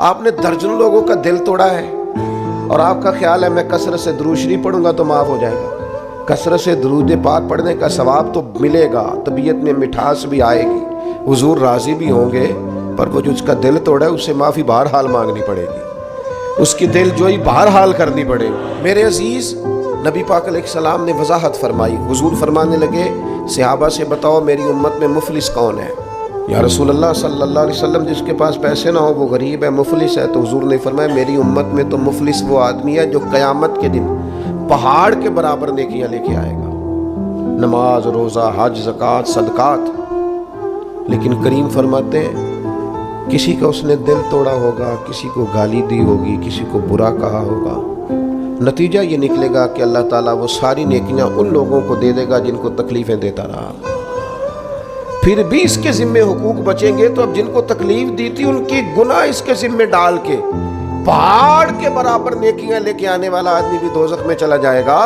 آپ نے درجنوں لوگوں کا دل توڑا ہے اور آپ کا خیال ہے میں کثرت سے درود شریف پڑھوں گا تو معاف ہو جائے گا۔ کثرت سے درود پاک پڑھنے کا ثواب تو ملے گا، طبیعت میں مٹھاس بھی آئے گی، حضور راضی بھی ہوں گے، پر وہ جو اس کا دل توڑا ہے اسے معافی بہرحال مانگنی پڑے گی، اس کی دل جوئی بہرحال کرنی پڑے گی۔ میرے عزیز، نبی پاک علیہ السلام نے وضاحت فرمائی۔ حضور فرمانے لگے صحابہ سے بتاؤ میری امت میں مفلس کون ہے؟ یا رسول اللہ صلی اللہ علیہ وسلم جس کے پاس پیسے نہ ہو وہ غریب ہے، مفلس ہے۔ تو حضور نے فرمایا میری امت میں تو مفلس وہ آدمی ہے جو قیامت کے دن پہاڑ کے برابر نیکیاں لے کے آئے گا، نماز، روزہ، حج، زکوٰۃ، صدقات، لیکن کریم فرماتے ہیں کسی کا اس نے دل توڑا ہوگا، کسی کو گالی دی ہوگی، کسی کو برا کہا ہوگا، نتیجہ یہ نکلے گا کہ اللہ تعالیٰ وہ ساری نیکیاں ان لوگوں کو دے دے گا جن کو تکلیفیں دیتا رہا۔ پھر بھی اس کے ذمے حقوق بچیں گے، تو اب جن کو تکلیف دی تھی ان کی گناہ اس کے ذمے ڈال کے پہاڑ کے برابر نیکیاں لے کے آنے والا آدمی بھی دوزخ میں چلا جائے گا۔